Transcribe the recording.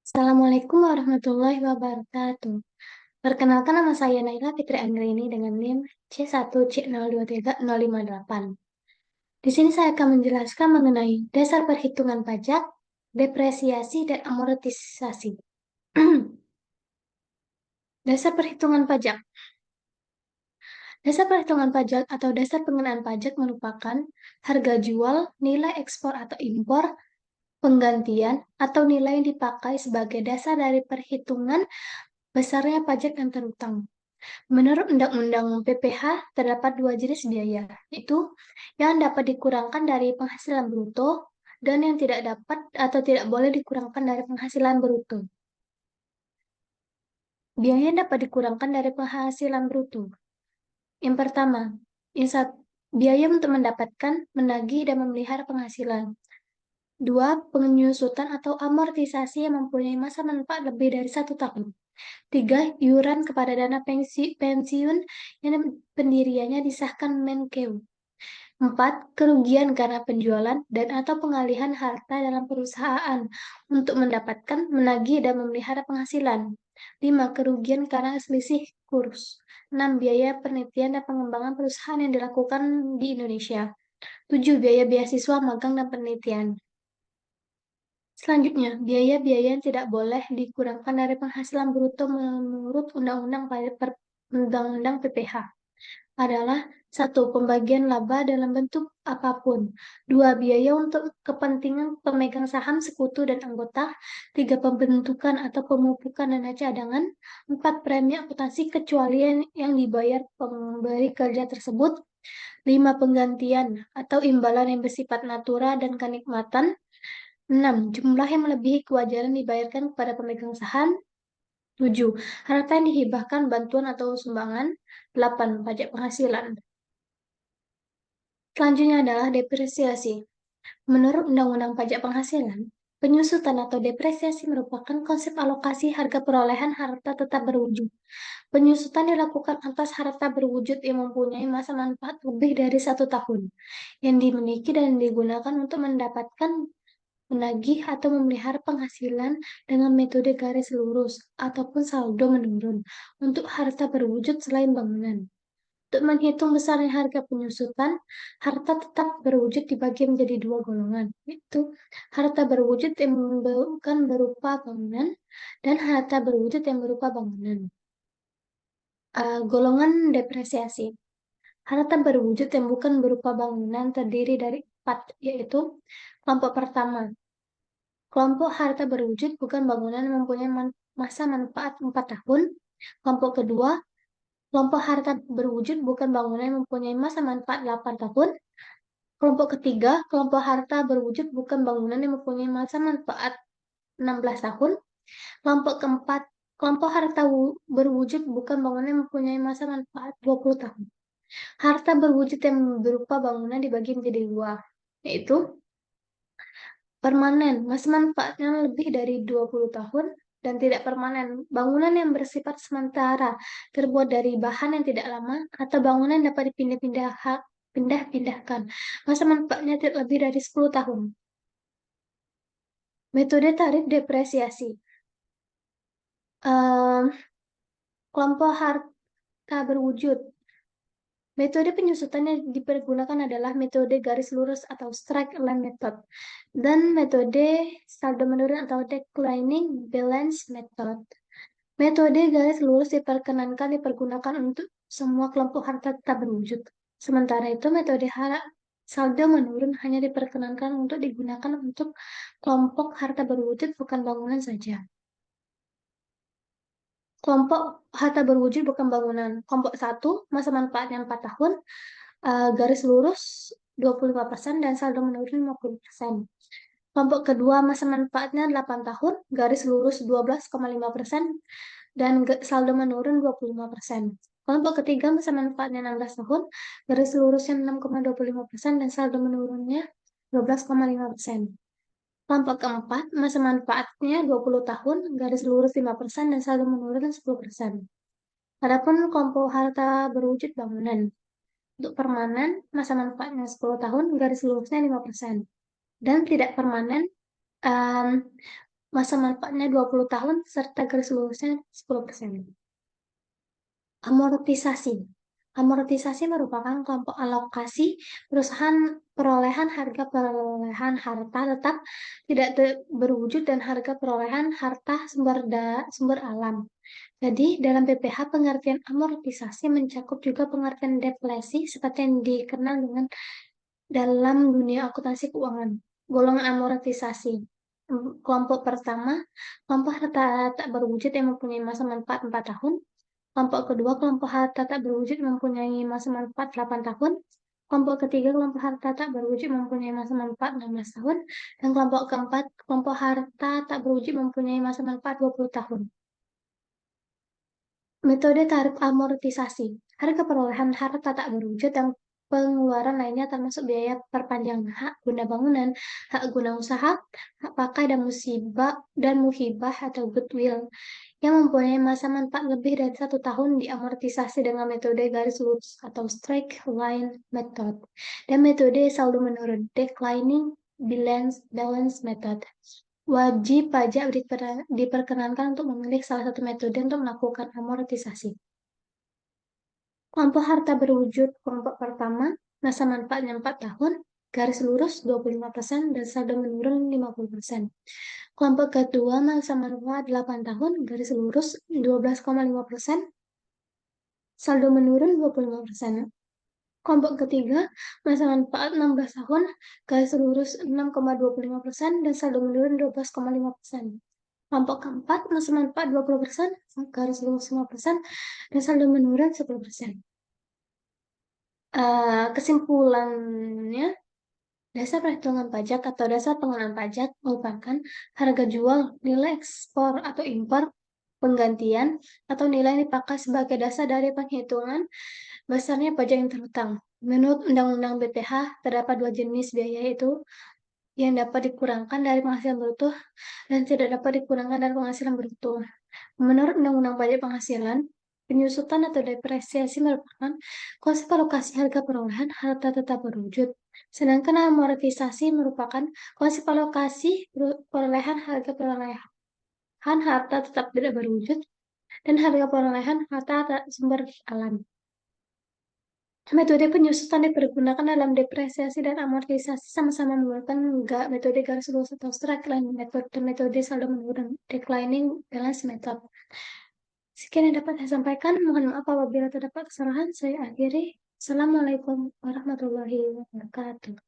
Assalamualaikum warahmatullahi wabarakatuh. Perkenalkan, nama saya Naila Fitri Anggraini dengan NIM C1C023058. Di sini saya akan menjelaskan mengenai dasar perhitungan pajak, depresiasi, dan amortisasi. Dasar perhitungan pajak. Dasar perhitungan pajak atau dasar pengenaan pajak merupakan harga jual, nilai ekspor atau impor, penggantian, atau nilai yang dipakai sebagai dasar dari perhitungan besarnya pajak yang terutang. Menurut Undang-Undang PPH, terdapat dua jenis biaya, yaitu yang dapat dikurangkan dari penghasilan bruto dan yang tidak dapat atau tidak boleh dikurangkan dari penghasilan bruto. Biaya yang dapat dikurangkan dari penghasilan bruto. Yang pertama, biaya untuk mendapatkan, menagih, dan memelihara penghasilan. Dua, penyusutan atau amortisasi yang mempunyai masa manfaat lebih dari 1 tahun. Tiga, iuran kepada dana pensiun yang pendiriannya disahkan Menkeu. Empat, kerugian karena penjualan dan atau pengalihan harta dalam perusahaan untuk mendapatkan, menagih, dan memelihara penghasilan. Lima, kerugian karena selisih kurs. Enam, biaya penelitian dan pengembangan perusahaan yang dilakukan di Indonesia. Tujuh, biaya beasiswa, magang, dan penelitian. Selanjutnya, biaya-biaya yang tidak boleh dikurangkan dari penghasilan bruto menurut Undang-Undang PPH adalah: satu, pembagian laba dalam bentuk apapun; dua, biaya untuk kepentingan pemegang saham, sekutu, dan anggota; tiga, pembentukan atau pemupukan dana cadangan; empat, premi akuntansi kecuali yang dibayar pemberi kerja tersebut; lima, penggantian atau imbalan yang bersifat natura dan kenikmatan; 6. Jumlah yang melebihi kewajaran dibayarkan kepada pemegang saham. 7. Harta yang dihibahkan, bantuan atau sumbangan. 8. Pajak penghasilan. Selanjutnya adalah depresiasi. Menurut Undang-Undang Pajak Penghasilan, penyusutan atau depresiasi merupakan konsep alokasi harga perolehan harta tetap berwujud. Penyusutan dilakukan atas harta berwujud yang mempunyai masa manfaat lebih dari 1 tahun, yang dimiliki dan digunakan untuk mendapatkan, menagih, atau memelihara penghasilan dengan metode garis lurus ataupun saldo menurun untuk harta berwujud selain bangunan. Untuk menghitung besarnya harga penyusutan, harta tetap berwujud dibagi menjadi dua golongan, yaitu harta berwujud yang bukan berupa bangunan dan harta berwujud yang berupa bangunan. Golongan depresiasi. Harta berwujud yang bukan berupa bangunan terdiri dari 4, yaitu kelompok pertama, kelompok harta berwujud bukan bangunan yang mempunyai masa manfaat 4 tahun. Kelompok kedua, kelompok harta berwujud bukan bangunan yang mempunyai masa manfaat 8 tahun. Kelompok ketiga, kelompok harta berwujud bukan bangunan yang mempunyai masa manfaat 16 tahun. Kelompok keempat, kelompok harta berwujud bukan bangunan yang mempunyai masa manfaat 20 tahun. Harta berwujud yang berupa bangunan dibagi menjadi dua, yaitu permanen, masa manfaatnya lebih dari 20 tahun, dan tidak permanen, bangunan yang bersifat sementara, terbuat dari bahan yang tidak lama, atau bangunan yang dapat dipindah-pindahkan, masa manfaatnya tidak lebih dari 10 tahun. Metode tarif depresiasi. Kelompok harta berwujud. Metode penyusutan yang dipergunakan adalah metode garis lurus atau straight line method dan metode saldo menurun atau declining balance method. Metode garis lurus dipergunakan untuk semua kelompok harta tetap berwujud. Sementara itu, metode saldo menurun hanya diperkenankan untuk digunakan untuk kelompok harta berwujud bukan bangunan saja. Kelompok harta berwujud bukan bangunan. Kelompok 1, masa manfaatnya 4 tahun, garis lurus 25% dan saldo menurun 50%. Kelompok kedua, masa manfaatnya 8 tahun, garis lurus 12,5% dan saldo menurun 25%. Kelompok ketiga, masa manfaatnya 16 tahun, garis lurusnya 6,25% dan saldo menurunnya 12,5%. Kelompok keempat, masa manfaatnya 20 tahun, garis lurus 5% dan saldo menurun 10%. Adapun kelompok harta berwujud bangunan, untuk permanen, masa manfaatnya 10 tahun, garis lurusnya 5%. Dan tidak permanen, masa manfaatnya 20 tahun, serta garis lurusnya 10%. Amortisasi. Amortisasi merupakan kelompok alokasi perolehan harga perolehan harta tetap tidak berwujud dan harga perolehan harta sumber alam. Jadi, dalam PPH, pengertian amortisasi mencakup juga pengertian deflasi seperti yang dikenal dengan dalam dunia akuntansi keuangan. Golongan amortisasi. Kelompok pertama, kelompok harta tak berwujud yang mempunyai masa manfaat 4 tahun. Kelompok kedua, kelompok harta tak berwujud mempunyai masa manfaat 8 tahun. Kelompok ketiga, kelompok harta tak berwujud mempunyai masa manfaat 16 tahun. Dan kelompok keempat, kelompok harta tak berwujud mempunyai masa manfaat 20 tahun. Metode tarif amortisasi. Harga perolehan harta tak berwujud dan pengeluaran lainnya termasuk biaya perpanjangan hak guna bangunan, hak guna usaha, hak pakai dan muhibah atau goodwill yang mempunyai masa manfaat lebih dari 1 tahun diamortisasi dengan metode garis lurus atau straight line method dan metode saldo menurun declining balance method. Wajib pajak diperkenankan untuk memilih salah satu metode untuk melakukan amortisasi. Kelompok harta berwujud kelompok pertama, masa manfaatnya 4 tahun, garis lurus 25% dan saldo menurun 50%. Kelompok kedua, masa manfaat 8 tahun, garis lurus 12,5%, saldo menurun 25%. Kelompok ketiga, masa manfaat 16 tahun, garis lurus 6,25% dan saldo menurun 12,5%. Kelompok keempat, masa manfaat 20%, garis lurus 5%, dan saldo menurun 10%. Kesimpulannya, dasar perhitungan pajak atau dasar pengenaan pajak merupakan harga jual, nilai ekspor atau impor, penggantian, atau nilai yang dipakai sebagai dasar dari penghitungan besarnya pajak yang terhutang. Menurut Undang-Undang BPH, terdapat 2 jenis biaya, yaitu yang dapat dikurangkan dari penghasilan bruto dan tidak dapat dikurangkan dari penghasilan bruto. Menurut Undang-Undang Pajak Penghasilan, penyusutan atau depresiasi merupakan konsep alokasi harga perolehan harta tetap berwujud. Sedangkan amortisasi merupakan konsep alokasi perolehan harga perolehan harta tetap tidak berwujud dan harga perolehan harta sumber alam. Metode penyusutan dipergunakan dalam depresiasi dan amortisasi sama-sama menggunakan metode garis lurus atau straight line method dan metode saldo menurun declining balance method. Sekian yang dapat saya sampaikan. Mohon maaf apabila terdapat kesalahan. Saya akhiri. Assalamualaikum warahmatullahi wabarakatuh.